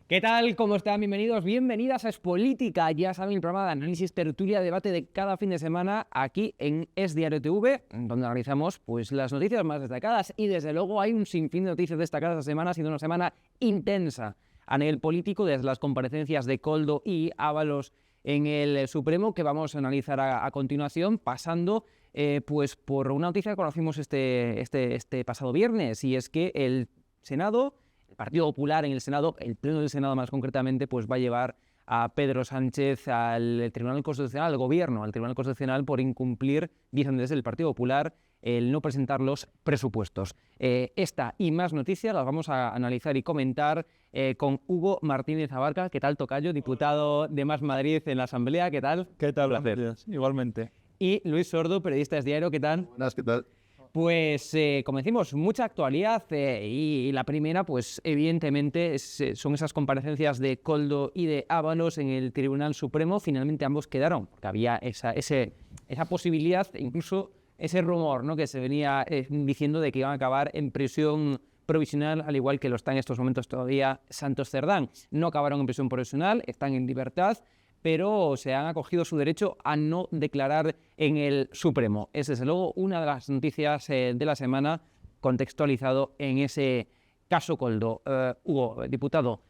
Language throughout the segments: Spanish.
¿Qué tal? ¿Cómo están? Bienvenidos, bienvenidas a Expolítica. Ya saben, el programa de análisis, tertulia, debate de cada fin de semana aquí en Es Diario TV, donde analizamos pues, las noticias más destacadas. Y desde luego hay un sinfín de noticias destacadas esta semana. Ha sido una semana intensa a nivel político, desde las comparecencias de Koldo y Ábalos en el Supremo, que vamos a analizar a continuación, pasando pues por una noticia que conocimos este pasado viernes, y es que el Senado, el Partido Popular en el Senado, el Pleno del Senado más concretamente, pues va a llevar a Pedro Sánchez al Tribunal Constitucional, al Gobierno, al Tribunal Constitucional, por incumplir, dicen desde el Partido Popular, el no presentar los presupuestos. Esta y más noticias las vamos a analizar y comentar con Hugo Martínez Abarca. ¿Qué tal, tocayo? Diputado de Más Madrid en la Asamblea. ¿Qué tal? ¿Qué tal? Un placer. Igualmente. Y Luis Sordo, periodista de Es Diario. ¿Qué tal? Buenas, ¿qué tal? Pues como decimos, mucha actualidad y la primera, pues evidentemente son esas comparecencias de Koldo y de Ábalos en el Tribunal Supremo. Finalmente ambos quedaron, porque había esa posibilidad, incluso ese rumor, ¿no?, que se venía diciendo de que iban a acabar en prisión provisional, al igual que lo está en estos momentos todavía Santos Cerdán. No acabaron en prisión provisional, están en libertad, pero se han acogido su derecho a no declarar en el Supremo. Es desde luego una de las noticias de la semana, contextualizado en ese caso Koldo. Hugo, diputado,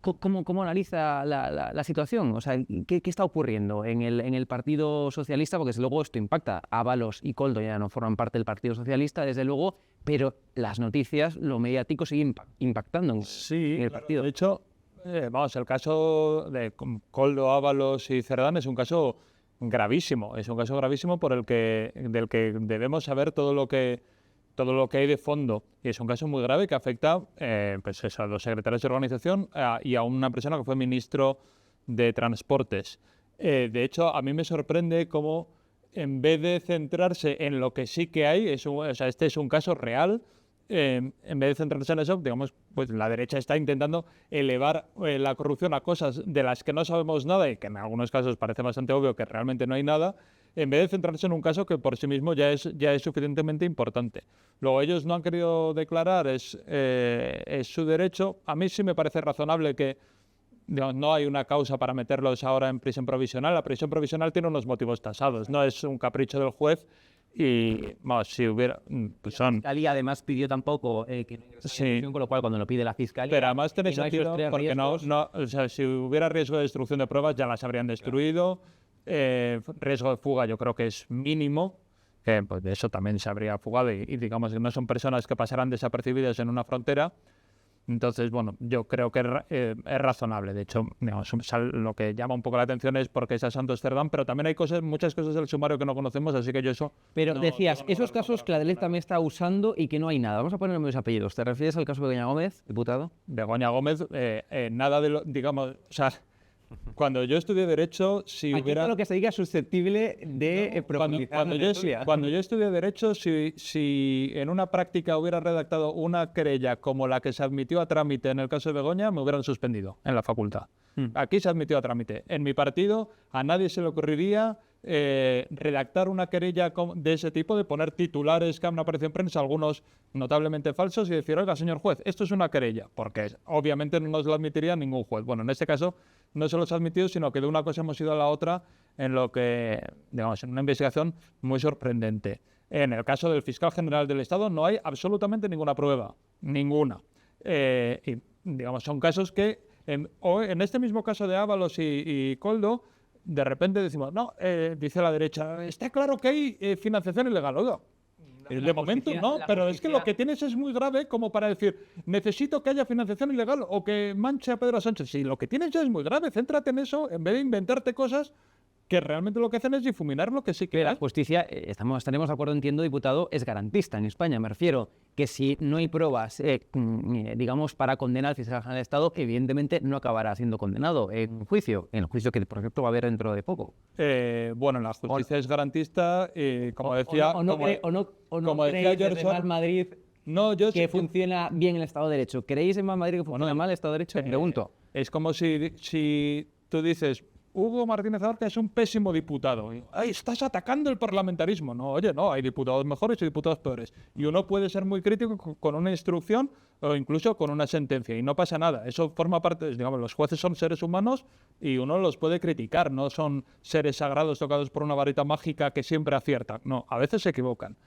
¿cómo analiza la situación? O sea, ¿qué está ocurriendo en el Partido Socialista? Porque desde luego esto impacta. Ábalos y Koldo ya no forman parte del Partido Socialista, desde luego, pero las noticias, lo mediático sigue impactando en el partido. De hecho, el caso de Koldo, Ábalos y Cerdán es un caso gravísimo. Es un caso gravísimo del que debemos saber todo lo que hay de fondo. Y es un caso muy grave que afecta pues a los secretarios de organización y a una persona que fue ministro de Transportes. De hecho, a mí me sorprende cómo, en vez de centrarse en lo que sí que hay, este es un caso real. En vez de centrarse en eso, digamos, pues la derecha está intentando elevar la corrupción a cosas de las que no sabemos nada y que en algunos casos parece bastante obvio que realmente no hay nada, en vez de centrarse en un caso que por sí mismo ya es suficientemente importante. Luego, ellos no han querido declarar, es su derecho. A mí sí me parece razonable que, digamos, no hay una causa para meterlos ahora en prisión provisional. La prisión provisional tiene unos motivos tasados, no es un capricho del juez. Y vamos, si hubiera, pues son... La Fiscalía además pidió tampoco que no ingresara en prisión, con lo cual cuando lo pide la Fiscalía... Pero además tenéis sentido, porque riesgos... o sea, si hubiera riesgo de destrucción de pruebas ya las habrían destruido. Riesgo de fuga yo creo que es mínimo, pues de eso también se habría fugado y digamos que no son personas que pasarán desapercibidas en una frontera. Entonces, bueno, yo creo que es razonable. De hecho, digamos, lo que llama un poco la atención es porque es a Santos Cerdán, pero también hay muchas cosas del sumario que no conocemos, así que yo eso... Pero decías, esos casos que la derecha también está usando y que no hay nada. Vamos a poner los apellidos. ¿Te refieres al caso de Begoña Gómez, diputado? Begoña Gómez, nada de lo, digamos, o sea... Cuando yo estudié Derecho, si aquí hubiera... todo lo que se diga es susceptible de profundizar. Cuando yo estudié Derecho, si en una práctica hubiera redactado una querella como la que se admitió a trámite en el caso de Begoña, me hubieran suspendido en la facultad. Aquí se admitió a trámite. En mi partido, a nadie se le ocurriría redactar una querella de ese tipo, de poner titulares que han aparecido en prensa, algunos notablemente falsos, y decir, oiga, señor juez, esto es una querella, porque obviamente no nos lo admitiría ningún juez. Bueno, en este caso no se los ha admitido, sino que de una cosa hemos ido a la otra en lo que, digamos, en una investigación muy sorprendente. En el caso del fiscal general del Estado no hay absolutamente ninguna prueba, ninguna. Y, digamos, son casos que, en este mismo caso de Ábalos y Koldo, de repente decimos, no, dice la derecha, está claro que hay financiación ilegal. Oiga, de momento no, pero es que lo que tienes es muy grave como para decir, necesito que haya financiación ilegal o que manche a Pedro Sánchez. Si lo que tienes ya es muy grave, céntrate en eso en vez de inventarte cosas que realmente lo que hacen es difuminar lo que sí que la justicia, estaremos de acuerdo, entiendo, diputado, es garantista en España. Me refiero que si no hay pruebas, digamos, para condenar al fiscal general del Estado, evidentemente no acabará siendo condenado en juicio, que, por ejemplo, va a haber dentro de poco. Bueno, la justicia es garantista, como decía... como decía George Más Madrid, que funciona bien el Estado de Derecho. ¿Creéis en Más Madrid que funciona mal el Estado de Derecho? Pregunto. Es como si tú dices... Hugo Martínez Abarca es un pésimo diputado. ¡Ay, estás atacando el parlamentarismo! No, oye, no, hay diputados mejores y diputados peores. Y uno puede ser muy crítico con una instrucción o incluso con una sentencia y no pasa nada. Eso forma parte, digamos, los jueces son seres humanos y uno los puede criticar, no son seres sagrados tocados por una varita mágica que siempre aciertan. No, a veces se equivocan.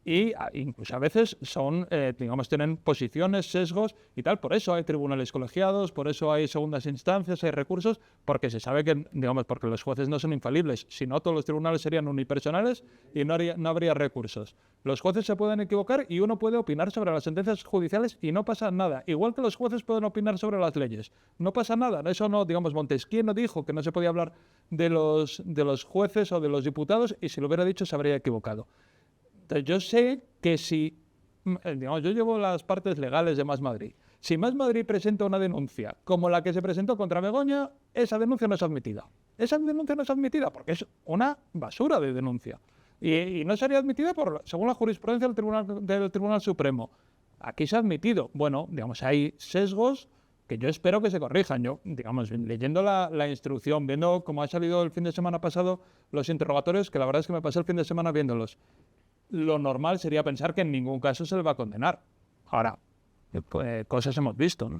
Y incluso a veces son, digamos, tienen posiciones, sesgos y tal. Por eso hay tribunales colegiados, por eso hay segundas instancias, hay recursos, porque se sabe que, digamos, porque los jueces no son infalibles. Si no, todos los tribunales serían unipersonales y no habría recursos. Los jueces se pueden equivocar y uno puede opinar sobre las sentencias judiciales y no pasa nada. Igual que los jueces pueden opinar sobre las leyes. No pasa nada. Eso no, digamos, Montesquieu no dijo que no se podía hablar de los jueces o de los diputados y si lo hubiera dicho se habría equivocado. Entonces, yo sé que si, digamos, yo llevo las partes legales de Más Madrid. Si Más Madrid presenta una denuncia como la que se presentó contra Begoña, esa denuncia no es admitida. Esa denuncia no es admitida porque es una basura de denuncia. Y no sería admitida según la jurisprudencia del Tribunal Supremo. Aquí se ha admitido. Bueno, digamos, hay sesgos que yo espero que se corrijan. Yo, digamos, leyendo la instrucción, viendo cómo ha salido el fin de semana pasado los interrogatorios, que la verdad es que me pasé el fin de semana viéndolos. Lo normal sería pensar que en ningún caso se le va a condenar. Ahora, cosas hemos visto, ¿no?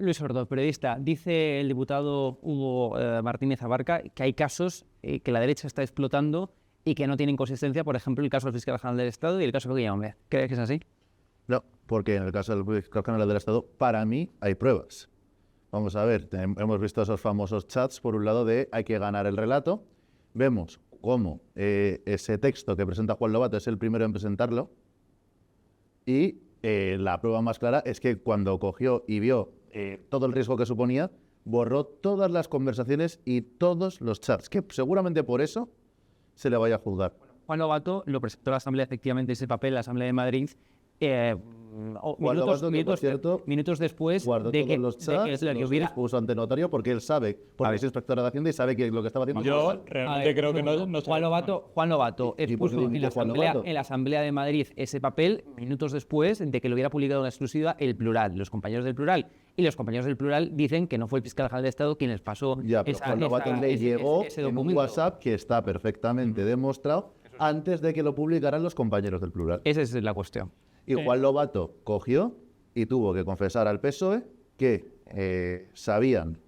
Luis Sordo, periodista, dice el diputado Hugo Martínez Abarca que hay casos que la derecha está explotando y que no tienen consistencia, por ejemplo, el caso del fiscal general del Estado y el caso de Begoña Gómez. ¿Crees que es así? No, porque en el caso del fiscal general del Estado, para mí hay pruebas. Vamos a ver, hemos visto esos famosos chats, por un lado, de hay que ganar el relato. Vemos cómo ese texto que presenta Juan Lobato es el primero en presentarlo y la prueba más clara es que cuando cogió y vio todo el riesgo que suponía, borró todas las conversaciones y todos los chats, que seguramente por eso se le vaya a juzgar. Juan Lobato lo presentó a la Asamblea, efectivamente, ese papel, la Asamblea de Madrid, minutos después de que le hubiera... Puso ante notario porque él sabe, porque es inspector de Hacienda y sabe que lo que estaba haciendo... Yo realmente creo que no Juan Lobato expuso en la Asamblea de Madrid ese papel minutos después de que lo hubiera publicado en exclusiva El Plural, los compañeros del Plural. Y los compañeros del Plural dicen que no fue el fiscal general de Estado quien les pasó Juan Lobato le llegó en un WhatsApp que está perfectamente demostrado antes de que lo publicaran los compañeros del Plural. Esa es la cuestión. Y Juan Lobato cogió y tuvo que confesar al PSOE que sabían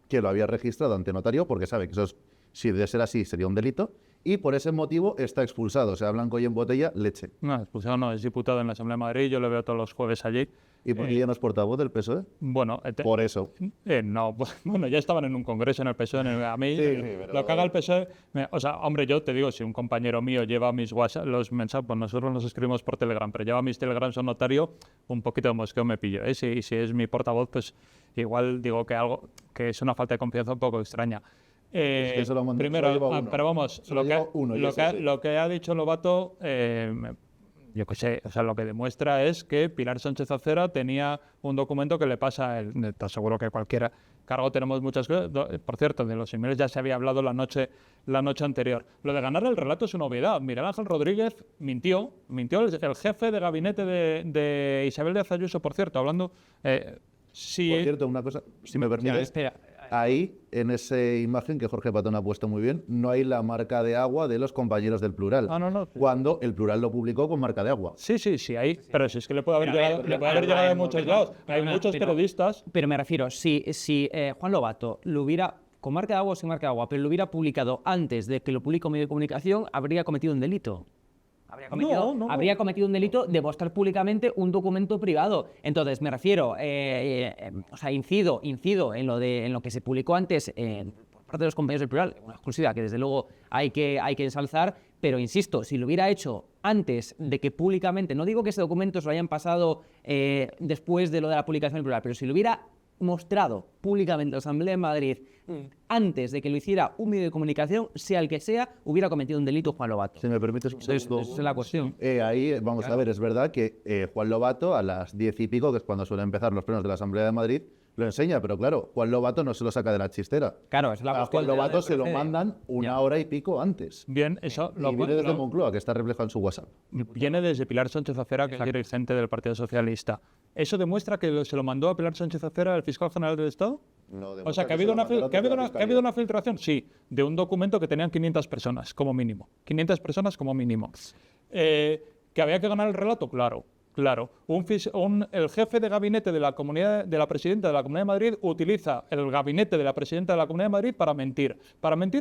que lo había registrado ante notario, porque sabe que eso, si de ser así, sería un delito, y por ese motivo está expulsado. O sea, blanco y en botella, leche. No, expulsado no, es diputado en la Asamblea de Madrid, yo lo veo todos los jueves allí. ¿Y por qué ya no es portavoz del PSOE? Bueno, por eso. No, bueno, ya estaban en un congreso en el PSOE. A mí, pero... lo que haga el PSOE... O sea, hombre, yo te digo, si un compañero mío lleva mis WhatsApp, los mensajes, pues nosotros los escribimos por Telegram, pero lleva mis Telegrams a un notario, un poquito de mosqueo me pillo. Si es mi portavoz, pues igual digo que es una falta de confianza un poco extraña. Primero, pero vamos, lo que ha dicho Lobato... yo qué sé, o sea, lo que demuestra es que Pilar Sánchez Acera tenía un documento que le pasa, te aseguro que cualquier cargo tenemos muchas cosas. Por cierto, de los emails ya se había hablado la noche anterior. Lo de ganar el relato es una obviedad. Miguel Ángel Rodríguez mintió el jefe de gabinete de Isabel Díaz Ayuso, por cierto, hablando... Por cierto, una cosa, si me permites. Espera. Ahí, en esa imagen que Jorge Patón ha puesto muy bien, no hay la marca de agua de los compañeros del Plural. No. Cuando el Plural lo publicó con marca de agua. Sí, hay. Pero si es que le puede haber llegado de muchos lados. Hay muchos periodistas. Pero me refiero, si Juan Lobato lo hubiera, con marca de agua o sin marca de agua, pero lo hubiera publicado antes de que lo publique un medio de comunicación, habría cometido un delito. Habría cometido un delito de mostrar públicamente un documento privado. Entonces, me refiero, incido en lo que se publicó antes por parte de los compañeros del Plural, una exclusiva que desde luego hay que ensalzar, pero insisto, si lo hubiera hecho antes de que públicamente, no digo que ese documento se lo hayan pasado después de lo de la publicación del Plural, pero si lo hubiera mostrado públicamente la Asamblea de Madrid antes de que lo hiciera un medio de comunicación, sea el que sea, hubiera cometido un delito Juan Lobato. Si me permites un segundo. Esa es la cuestión. Ahí vamos a ver, es verdad que Juan Lobato a las 10 y pico, que es cuando suelen empezar los plenos de la Asamblea de Madrid, lo enseña, pero claro, Juan Lobato no se lo saca de la chistera. Claro, es la cuestión. A Juan Lobato se lo mandan una hora y pico antes. Bien, eso y viene desde Moncloa, que está reflejado en su WhatsApp. Viene desde Pilar Sánchez Acera, que es dirigente del Partido Socialista. ¿Eso demuestra que se lo mandó a Pilar Sánchez Acera el fiscal general del Estado? No O sea, que ha habido una filtración, sí, de un documento que tenían 500 personas, como mínimo. 500 personas como mínimo. ¿Que había que ganar el relato? Claro. Claro, el jefe de gabinete de la presidenta de la Comunidad de Madrid utiliza el gabinete de la presidenta de la Comunidad de Madrid para mentir,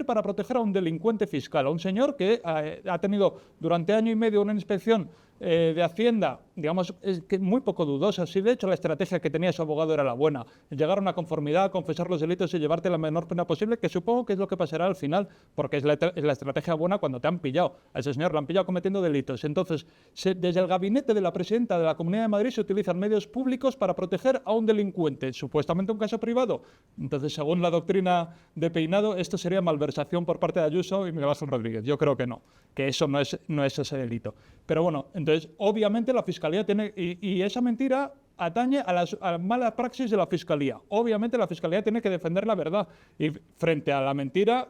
para proteger a un delincuente fiscal, a un señor que ha tenido durante año y medio una inspección de Hacienda, digamos, que muy poco dudosa. Sí, de hecho, la estrategia que tenía su abogado era la buena, llegar a una conformidad, confesar los delitos y llevarte la menor pena posible, que supongo que es lo que pasará al final, porque es la estrategia buena cuando te han pillado. A ese señor lo han pillado cometiendo delitos. Entonces, desde el gabinete de la presidenta de la Comunidad de Madrid se utilizan medios públicos para proteger a un delincuente, supuestamente un caso privado. Entonces, según la doctrina de Peinado, esto sería malversación por parte de Ayuso y Miguel Ángel Rodríguez. Yo creo que no, que eso no es ese delito. Pero bueno, entonces, obviamente la Fiscalía tiene, y esa mentira atañe a la mala praxis de la Fiscalía. Obviamente la Fiscalía tiene que defender la verdad. Y frente a la mentira,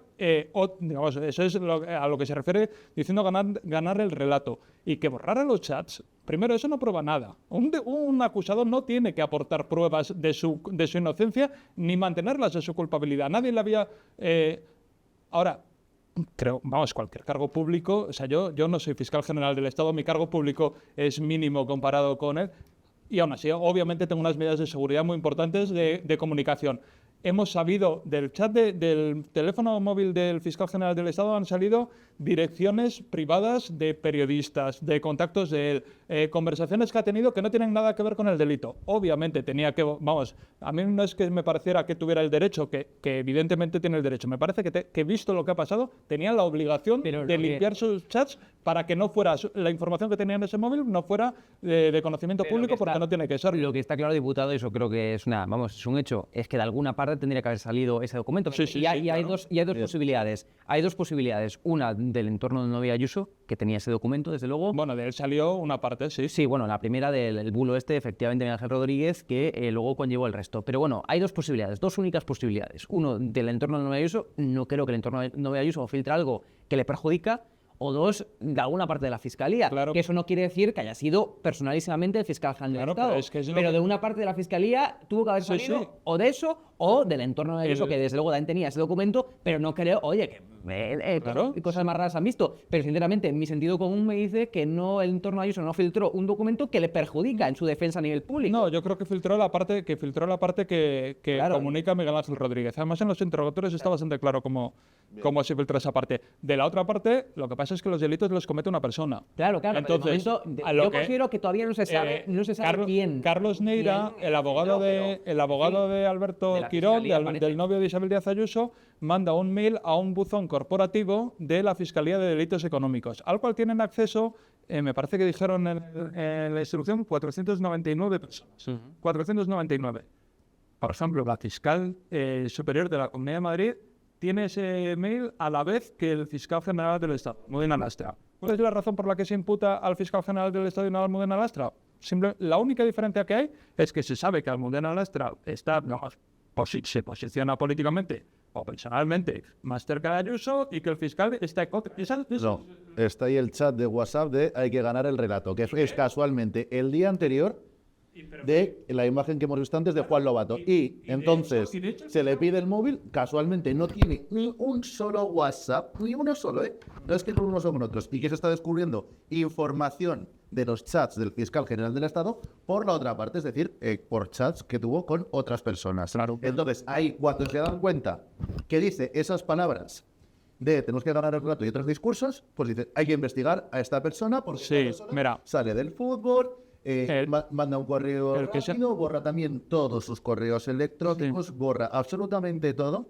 digamos, eso es a lo que se refiere diciendo ganar el relato. Y que borrara los chats, primero, eso no prueba nada. Un acusado no tiene que aportar pruebas de su inocencia ni mantenerlas de su culpabilidad. Nadie le había... Ahora... Creo, vamos, cualquier cargo público, o sea, yo no soy fiscal general del Estado, mi cargo público es mínimo comparado con él, y aún así, obviamente, tengo unas medidas de seguridad muy importantes de comunicación. Hemos sabido del chat del teléfono móvil del fiscal general del Estado, han salido direcciones privadas de periodistas, de contactos de él, conversaciones que ha tenido que no tienen nada que ver con el delito. Obviamente tenía que, vamos, a mí no es que me pareciera que tuviera el derecho, que evidentemente tiene el derecho. Me parece que visto lo que ha pasado, tenía la obligación de limpiar sus chats para que no fuera, la información que tenía en ese móvil no fuera de conocimiento público, porque no tiene que ser. Lo que está claro, diputado, eso creo que es un hecho, es que de alguna parte tendría que haber salido ese documento. Sí, Hay dos posibilidades. Hay dos posibilidades. Una del entorno de Novia Ayuso, que tenía ese documento, desde luego. Bueno, de él salió una parte, sí. Sí, bueno, la primera del bulo efectivamente, Miguel Ángel Rodríguez, que luego conllevó el resto. Pero bueno, hay dos posibilidades, dos únicas posibilidades. Uno, del entorno de Novia Ayuso, no creo que el entorno de Novia Ayuso filtre algo que le perjudica. O dos, de alguna parte de la Fiscalía. Claro. Que eso no quiere decir que haya sido personalísimamente el fiscal general del Estado. Pero de una parte de la Fiscalía tuvo que haber salido o de eso o del entorno de eso, que desde luego también tenía ese documento, pero no creo, oye, que cosas más raras han visto. Pero sinceramente, mi sentido común me dice que no, el entorno de Ayuso no filtró un documento que le perjudica en su defensa a nivel público. No, yo creo que filtró la parte que claro, comunica Miguel Ángel Rodríguez. Además, en los interrogatorios está bastante claro cómo se filtra esa parte. De la otra parte, lo que pasa es que los delitos los comete una persona. Claro. Entonces, yo considero que todavía no se sabe, quién. Carlos Neira, el abogado de Alberto Quirón, del novio de Isabel Díaz Ayuso, manda un mail a un buzón corporativo de la Fiscalía de Delitos Económicos, al cual tienen acceso, me parece que dijeron en la instrucción, 499 personas. 499. Por ejemplo, la fiscal superior de la Comunidad de Madrid tiene ese mail a la vez que el fiscal general del Estado, Almudena Lastra. ¿Cuál es la razón por la que se imputa al fiscal general del Estado y no a Almudena Lastra? La única diferencia que hay es que se sabe que Almudena Lastra se posiciona políticamente o personalmente más cerca de Ayuso y que el fiscal está en contra. No, está ahí el chat de WhatsApp de hay que ganar el relato, que es casualmente el día anterior de la imagen que hemos visto antes de Juan Lobato. Y entonces se le pide el móvil, casualmente no tiene ni un solo WhatsApp, ni uno solo, no es que con unos o con otros. Y que se está descubriendo información de los chats del fiscal general del Estado por la otra parte, es decir, por chats que tuvo con otras personas. Claro. Entonces, ahí cuando se dan cuenta que dice esas palabras de tenemos que ganar el relato y otros discursos, pues dice, hay que investigar a esta persona porque esta persona sale del fútbol, manda un correo rápido, borra también todos sus correos electrónicos, borra absolutamente todo,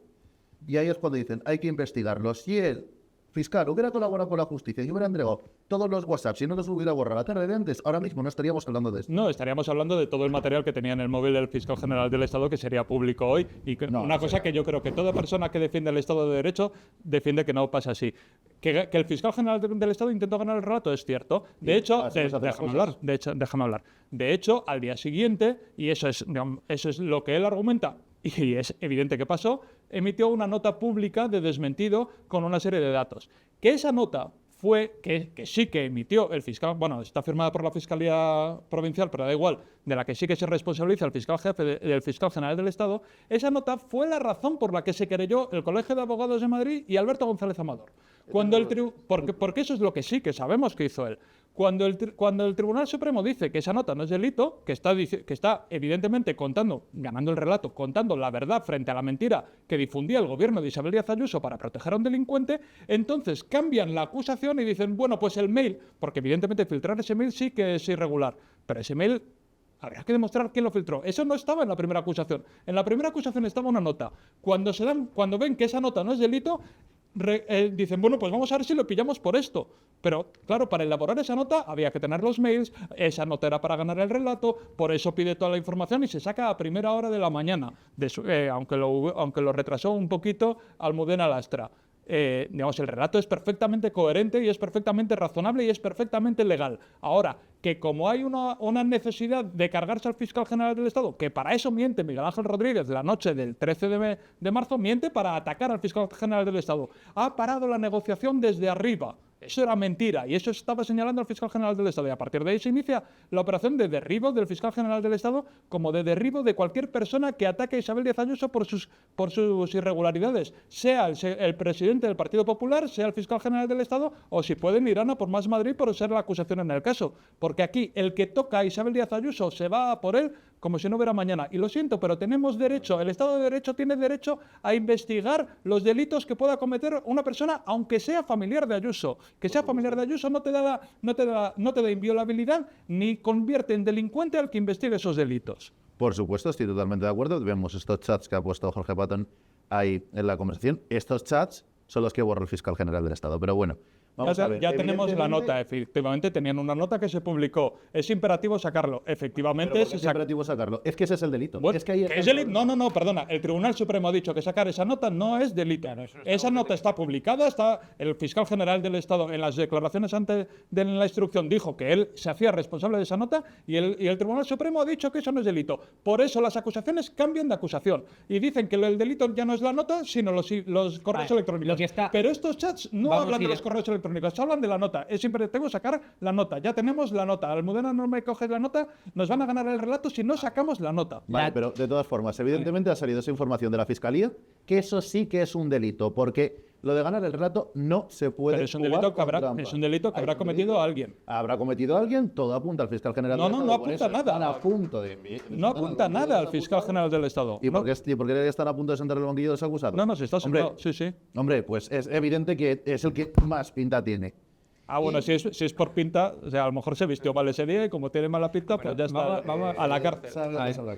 y ahí es cuando dicen, hay que investigarlo. Si el fiscal hubiera colaborado con la justicia y hubiera entregado todos los WhatsApp, si no los hubiera borrado la tarde de antes, ahora mismo no estaríamos hablando de esto. No, estaríamos hablando de todo el material que tenía en el móvil del fiscal general del Estado, que sería público hoy, y una cosa que yo creo que toda persona que defiende el Estado de Derecho defiende que no pasa así. Que el fiscal general del Estado intentó ganar el relato, es cierto. De hecho, déjame hablar. De hecho, al día siguiente, y eso es lo que él argumenta, y es evidente que pasó, emitió una nota pública de desmentido con una serie de datos. Que esa nota fue que sí que emitió el fiscal, bueno, está firmada por la Fiscalía Provincial, pero da igual, de la que sí que se responsabiliza el fiscal jefe del fiscal general del Estado. Esa nota fue la razón por la que se querelló el Colegio de Abogados de Madrid y Alberto González Amador. Porque eso es lo que sí que sabemos que hizo él. Cuando el Tribunal Supremo dice que esa nota no es delito, que está evidentemente ganando el relato, contando la verdad frente a la mentira que difundía el gobierno de Isabel Díaz Ayuso para proteger a un delincuente, entonces cambian la acusación y dicen, bueno, pues el mail, porque evidentemente filtrar ese mail sí que es irregular, pero ese mail habría que demostrar quién lo filtró. Eso no estaba en la primera acusación. En la primera acusación estaba una nota. Cuando ven que esa nota no es delito, dicen, bueno, pues vamos a ver si lo pillamos por esto. Pero, claro, para elaborar esa nota había que tener los mails, esa nota era para ganar el relato, por eso pide toda la información y se saca a primera hora de la mañana, aunque lo retrasó un poquito Almudena Lastra. Digamos, el relato es perfectamente coherente y es perfectamente razonable y es perfectamente legal. Ahora, que como hay una necesidad de cargarse al fiscal general del Estado, que para eso miente Miguel Ángel Rodríguez la noche del 13 de marzo, miente para atacar al fiscal general del Estado. Ha parado la negociación desde arriba. Eso era mentira y eso estaba señalando al fiscal general del Estado. Y a partir de ahí se inicia la operación de derribo del fiscal general del Estado, como de derribo de cualquier persona que ataque a Isabel Díaz Ayuso por sus irregularidades, sea el presidente del Partido Popular, sea el fiscal general del Estado, o si pueden irán a por Más Madrid por ser la acusación en el caso. Porque aquí el que toca a Isabel Díaz Ayuso se va a por él como si no hubiera mañana. Y lo siento, pero tenemos derecho, el Estado de Derecho tiene derecho a investigar los delitos que pueda cometer una persona, aunque sea familiar de Ayuso. Que sea familiar de Ayuso no te da inviolabilidad ni convierte en delincuente al que investigue esos delitos. Por supuesto, estoy totalmente de acuerdo. Vemos estos chats que ha puesto Jorge Patton ahí en la conversación. Estos chats son los que borra el fiscal general del Estado. Pero bueno, vamos a ver. Ya tenemos la nota, efectivamente, tenían una nota que se publicó. Es imperativo sacarlo. Efectivamente, es imperativo sacarlo. Es que ese es el delito. Bueno, es que ahí ¿es delito? No, perdona. El Tribunal Supremo ha dicho que sacar esa nota no es delito. Esa nota está publicada, está el fiscal general del Estado en las declaraciones antes de la instrucción dijo que él se hacía responsable de esa nota y el Tribunal Supremo ha dicho que eso no es delito. Por eso las acusaciones cambian de acusación y dicen que el delito ya no es la nota, sino los correos electrónicos. Pero estos chats no hablan de los correos electrónicos, hablan de la nota. Es imperativo sacar la nota. Ya tenemos la nota. Almudena no me coges la nota, nos van a ganar el relato si no sacamos la nota. Vale, pero de todas formas, evidentemente ha salido esa información de la Fiscalía, que eso sí que es un delito, porque lo de ganar el relato no se puede. Pero es un delito que habrá cometido alguien. Habrá cometido alguien, todo apunta al fiscal general del Estado. No apunta nada. No apunta nada al fiscal general del Estado. ¿Y por qué están a punto de sentar el banquillo de los acusados? No, se está sentado. Sí. Hombre, pues es evidente que es el que más pinta tiene. Bueno, si es por pinta, o sea, a lo mejor se vistió mal ese día y como tiene mala pinta, pues ya está a la cárcel.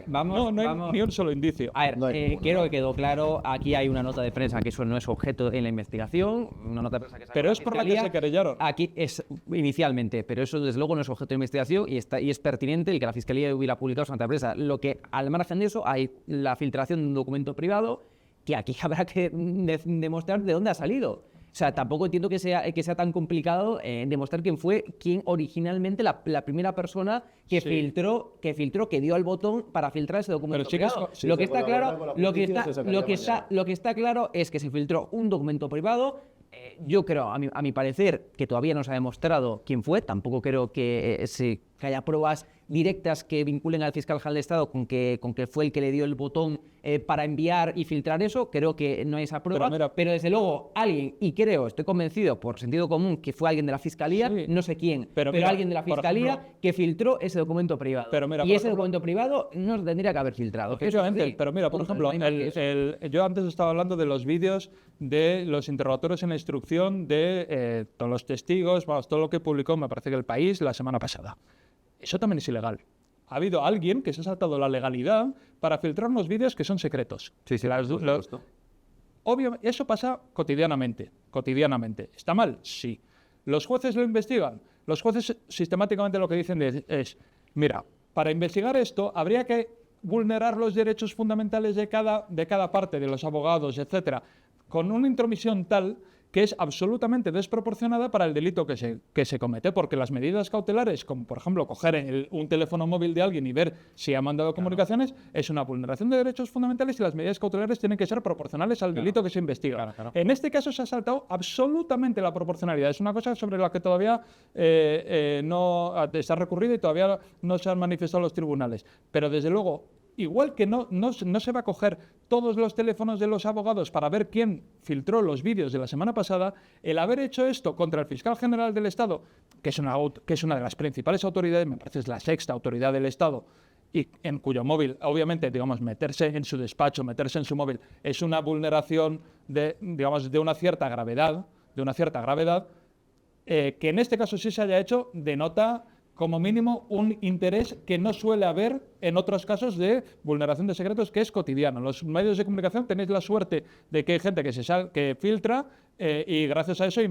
No hay ni un solo indicio. A ver, quiero que quedó claro, aquí hay una nota de prensa que eso no es objeto en la investigación, una nota de prensa que pero es por la que se querellaron. Aquí es inicialmente, pero eso desde luego no es objeto de investigación y es pertinente el que la Fiscalía hubiera publicado su nota de prensa. Lo que, al margen de eso, hay la filtración de un documento privado que aquí habrá que demostrar de dónde ha salido. O sea, tampoco entiendo que sea tan complicado demostrar quién fue originalmente la primera persona que filtró, que dio al botón para filtrar ese documento. Pero lo que está claro es que se filtró un documento privado. Yo creo, a mi parecer, que todavía no se ha demostrado quién fue. Tampoco creo que haya pruebas directas que vinculen al fiscal general de Estado con que fue el que le dio el botón para enviar y filtrar eso. Creo que no hay esa prueba, pero desde luego alguien, y estoy convencido por sentido común que fue alguien de la Fiscalía, no sé quién, pero alguien de la Fiscalía que filtró ese documento privado. Y ese documento privado no se tendría que haber filtrado. Efectivamente, pero mira, por ejemplo, yo antes estaba hablando de los vídeos de los interrogatorios en la instrucción de todos los testigos, todo lo que publicó, me parece que El País, la semana pasada. Eso también es ilegal. Ha habido alguien que se ha saltado la legalidad para filtrar unos vídeos que son secretos. Sí, por supuesto. Obviamente, eso pasa cotidianamente. ¿Está mal? Sí. ¿Los jueces lo investigan? Los jueces sistemáticamente lo que dicen es, mira, para investigar esto habría que vulnerar los derechos fundamentales de cada parte, de los abogados, etcétera, con una intromisión tal que es absolutamente desproporcionada para el delito que se comete, porque las medidas cautelares, como por ejemplo coger un teléfono móvil de alguien y ver si ha mandado comunicaciones, es una vulneración de derechos fundamentales y las medidas cautelares tienen que ser proporcionales al delito que se investiga. En este caso se ha saltado absolutamente la proporcionalidad. Es una cosa sobre la que todavía no se ha recurrido y todavía no se han manifestado los tribunales. Pero desde luego, igual que no se va a coger todos los teléfonos de los abogados para ver quién filtró los vídeos de la semana pasada, el haber hecho esto contra el fiscal general del Estado, que es una de las principales autoridades, me parece es la sexta autoridad del Estado, y en cuyo móvil, obviamente, digamos, meterse en su despacho, meterse en su móvil, es una vulneración de una cierta gravedad, que en este caso sí se haya hecho, denota como mínimo un interés que no suele haber en otros casos de vulneración de secretos, que es cotidiano. En los medios de comunicación tenéis la suerte de que hay gente que filtra y gracias a eso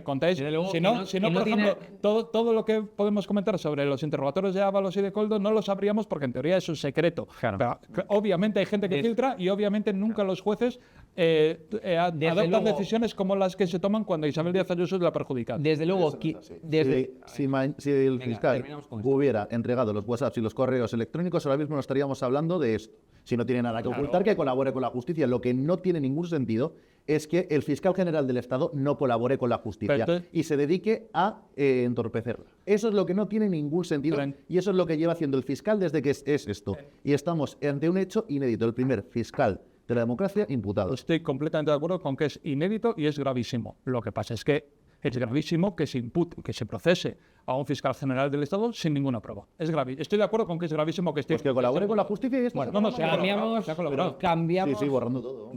contáis. Si no, por ejemplo, todo lo que podemos comentar sobre los interrogatorios de Ábalos y de Koldo no lo sabríamos porque en teoría es un secreto. Claro. Pero, obviamente hay gente que filtra y obviamente nunca los jueces adoptan decisiones como las que se toman cuando Isabel Díaz Ayuso es la perjudicada. Desde luego, si el fiscal hubiera entregado los WhatsApps y los correos electrónicos, ahora mismo no estaríamos hablando de esto. Si no tiene nada que ocultar, que colabore con la justicia. Lo que no tiene ningún sentido es que el fiscal general del Estado no colabore con la justicia y se dedique a entorpecerla. Eso es lo que no tiene ningún sentido y eso es lo que lleva haciendo el fiscal desde que es esto. Y estamos ante un hecho inédito, el primer fiscal de la democracia imputado. Estoy completamente de acuerdo con que es inédito y es gravísimo. Lo que pasa es que es gravísimo que se procese a un fiscal general del Estado sin ninguna prueba. Es gravísimo. Estoy de acuerdo con que es gravísimo que esté... Pues que colabore con la justicia y esto. Bueno, borrando todo.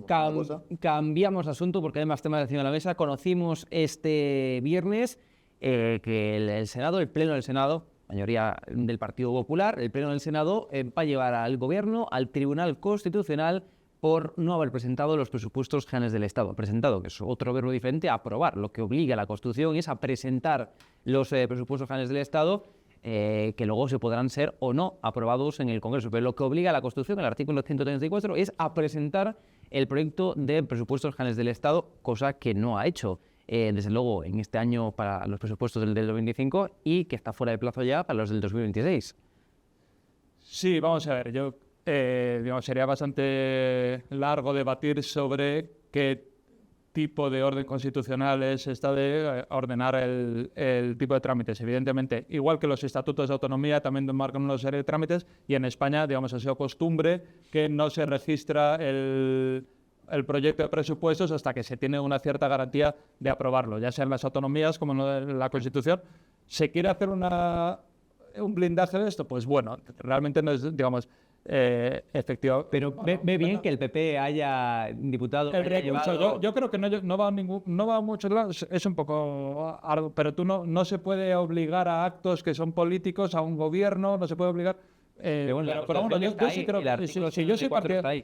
Cambiamos de asunto porque hay más temas encima de la mesa. Conocimos este viernes que el Senado, el Pleno del Senado, mayoría del Partido Popular, el Pleno del Senado va a llevar al Gobierno al Tribunal Constitucional por no haber presentado los presupuestos generales del Estado. Presentado, que es otro verbo diferente, a aprobar. Lo que obliga a la Constitución es a presentar los presupuestos generales del Estado, que luego se podrán ser o no aprobados en el Congreso. Pero lo que obliga a la Constitución, el artículo 134, es a presentar el proyecto de presupuestos generales del Estado, cosa que no ha hecho, desde luego, en este año para los presupuestos del 2025 y que está fuera de plazo ya para los del 2026. Sí, vamos a ver, sería bastante largo debatir sobre qué tipo de orden constitucional es esta de ordenar el tipo de trámites. Evidentemente, igual que los estatutos de autonomía también marcan una serie de trámites y en España, ha sido costumbre que no se registra el proyecto de presupuestos hasta que se tiene una cierta garantía de aprobarlo, ya sea en las autonomías como en la Constitución. ¿Se quiere hacer un blindaje de esto? Pues bueno, realmente no es, efectivo. Pero ve bien que el PP haya diputado. El recurso, yo creo que no va a muchos lados, es un poco arduo, pero no se puede obligar a actos que son políticos a un gobierno, no se puede obligar.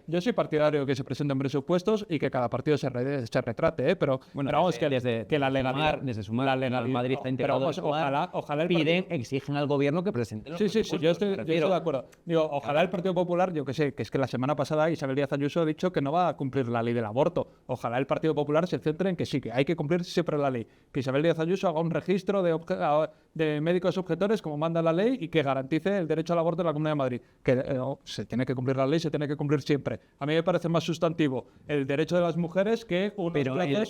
Yo soy partidario que se presenten presupuestos y que cada partido se retrate, pero vamos, que la legalidad... Desde Sumar, Madrid está integrado. Ojalá exigen al gobierno que presente los presupuestos. Yo estoy de acuerdo. Ojalá el Partido Popular, que es que la semana pasada Isabel Díaz Ayuso ha dicho que no va a cumplir la ley del aborto. Ojalá el Partido Popular se centre en que sí, que hay que cumplir siempre la ley. Que Isabel Díaz Ayuso haga un registro de médicos objetores como manda la ley y que garantice el derecho al aborto en la Comunidad de Madrid, que se tiene que cumplir la ley, se tiene que cumplir siempre. A mí me parece más sustantivo el derecho de las mujeres que unos plazos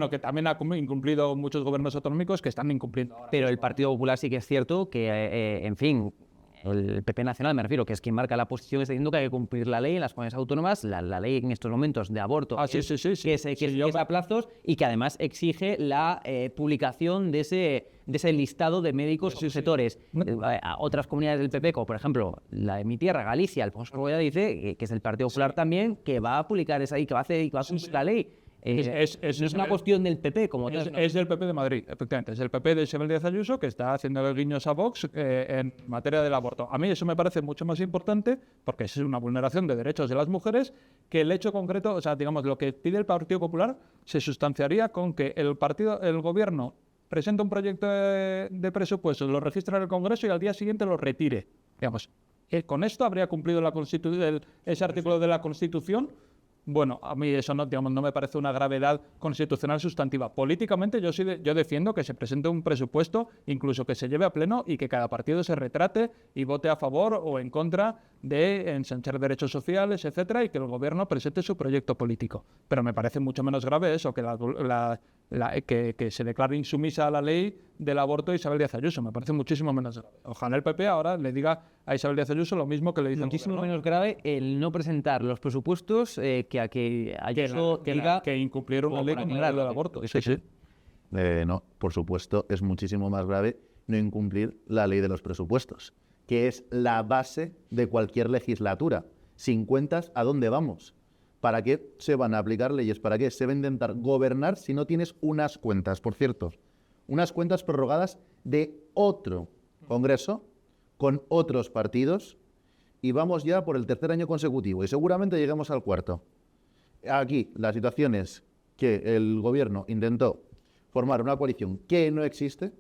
que también ha incumplido muchos gobiernos autonómicos que están incumpliendo ahora. Pero el Partido Popular sí que es cierto que, en fin, el PP nacional, me refiero, que es quien marca la posición, está diciendo que hay que cumplir la ley en las comunidades autónomas, la ley en estos momentos de aborto, que es a plazos y que además exige la publicación de ese listado de médicos objetores. Otras comunidades del PP, como por ejemplo la de mi tierra, Galicia, Alfonso Rueda dice que es el Partido Popular también, que va a publicar esa ley, que va a cumplir la ley. Es una cuestión del PP, como es del PP de Madrid, efectivamente. Es el PP de Isabel Díaz Ayuso que está haciendo guiños a Vox en materia del aborto. A mí eso me parece mucho más importante porque es una vulneración de derechos de las mujeres que el hecho concreto, lo que pide el Partido Popular se sustanciaría con que el gobierno presenta un proyecto de presupuestos, lo registra en el Congreso y al día siguiente lo retire. Con esto habría cumplido ese artículo de la Constitución bueno, a mí eso no, digamos, no me parece una gravedad constitucional sustantiva. Políticamente yo defiendo que se presente un presupuesto, incluso que se lleve a pleno y que cada partido se retrate y vote a favor o en contra de ensanchar derechos sociales, etcétera, y que el gobierno presente su proyecto político. Pero me parece mucho menos grave eso, que se declare insumisa a la ley del aborto Isabel Díaz Ayuso. Me parece muchísimo menos grave. Ojalá el PP ahora le diga a Isabel Díaz Ayuso lo mismo que le dice Muchísimo menos grave el no presentar los presupuestos que Ayuso diga que incumplieron la ley como la del aborto. Sí. No, por supuesto, es muchísimo más grave no incumplir la ley de los presupuestos, que es la base de cualquier legislatura. Sin cuentas, ¿a dónde vamos? ¿Para qué se van a aplicar leyes? ¿Para qué se va a intentar gobernar si no tienes unas cuentas? Por cierto, unas cuentas prorrogadas de otro Congreso con otros partidos y vamos ya por el tercer año consecutivo y seguramente lleguemos al cuarto. Aquí la situación es que el gobierno intentó formar una coalición que no existe,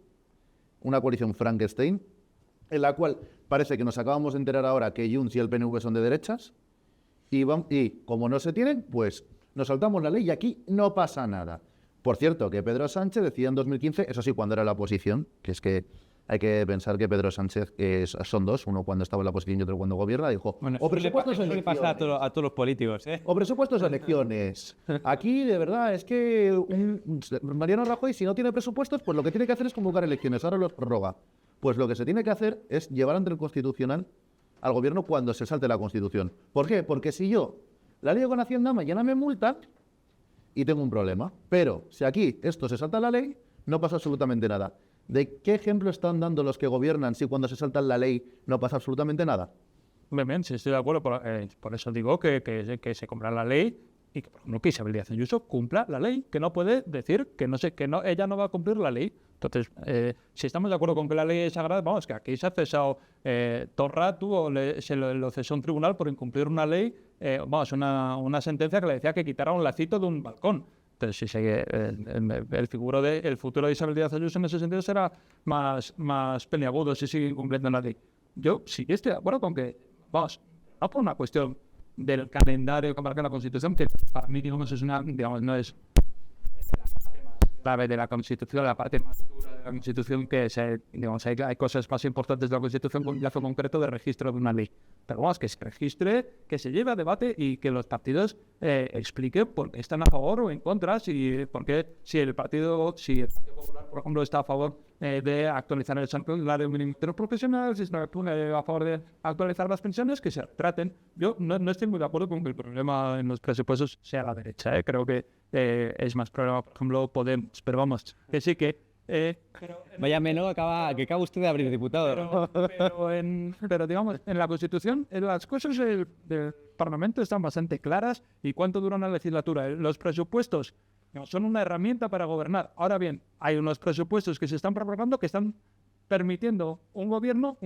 una coalición Frankenstein, en la cual parece que nos acabamos de enterar ahora que Junts y el PNV son de derechas y como no se tienen, pues nos saltamos la ley y aquí no pasa nada. Por cierto, que Pedro Sánchez decía en 2015, eso sí, cuando era la oposición, que es que hay que pensar que Pedro Sánchez son dos, uno cuando estaba en la oposición y otro cuando gobierna, dijo, bueno, o presupuestos o eso le pasa a todos los políticos, ¿eh? O presupuestos o elecciones. Aquí, de verdad, es que Mariano Rajoy, si no tiene presupuestos, pues lo que tiene que hacer es convocar elecciones. Ahora los prorroga. Pues lo que se tiene que hacer es llevar ante el Constitucional al gobierno cuando se salte la Constitución. ¿Por qué? Porque si yo la lío con Hacienda, mañana me multan y tengo un problema. Pero si aquí esto se salta la ley, no pasa absolutamente nada. ¿De qué ejemplo están dando los que gobiernan si cuando se saltan la ley no pasa absolutamente nada? Bien, sí, estoy de acuerdo. Por eso digo que se cumpla la ley y que, por ejemplo, que Isabel Díaz Ayuso cumpla la ley, que no puede decir ella no va a cumplir la ley. Entonces, si estamos de acuerdo con que la ley es sagrada, vamos, que aquí se ha cesado Torra, se lo cesó un tribunal por incumplir una ley, una sentencia que le decía que quitara un lacito de un balcón. Entonces, el futuro de Isabel Díaz Ayuso en ese sentido será más peliagudo si sigue incumpliendo la ley. Yo sí estoy de acuerdo con que, vamos, no por una cuestión del calendario que marca la Constitución, que para mí, digamos, no es la parte más grave de la Constitución, la parte más dura de la Constitución, que hay cosas más importantes de la Constitución con un plazo concreto de registro de una ley. Pero vamos, que se registre, que se lleve a debate y que los partidos expliquen por qué están a favor o en contra, si el Partido Popular, por ejemplo, está a favor de actualizar el salario mínimo interprofesional, si está a favor de actualizar las pensiones, que se traten. Yo no estoy muy de acuerdo con que el problema en los presupuestos sea la derecha. Creo que es más problema, por ejemplo, Podemos. Pero vamos, que sí que... Vaya menú que acaba usted de abrir, diputado. Pero digamos, en la Constitución las cosas del Parlamento están bastante claras y cuánto dura una legislatura. Los presupuestos son una herramienta para gobernar. Ahora bien, hay unos presupuestos que se están prorrogando que están permitiendo un gobierno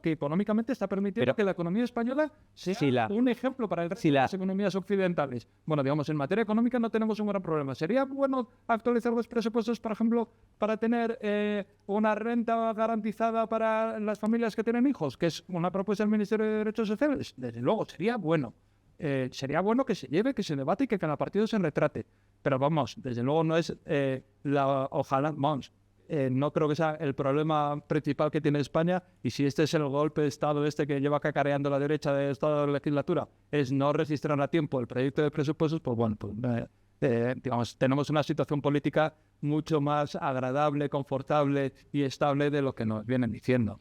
que económicamente está permitiendo que la economía española sea un ejemplo para el resto de las economías occidentales. Bueno, digamos, en materia económica no tenemos un gran problema. ¿Sería bueno actualizar los presupuestos, por ejemplo, para tener una renta garantizada para las familias que tienen hijos, que es una propuesta del Ministerio de Derechos Sociales? Desde luego, sería bueno. Sería bueno que se lleve, que se debate y que cada partido se retrate. Pero vamos, desde luego no es ojalá, vamos. No creo que sea el problema principal que tiene España, y si este es el golpe de Estado que lleva cacareando la derecha de esta legislatura, es no registrar a tiempo el proyecto de presupuestos, pues bueno, digamos, tenemos una situación política mucho más agradable, confortable y estable de lo que nos vienen diciendo.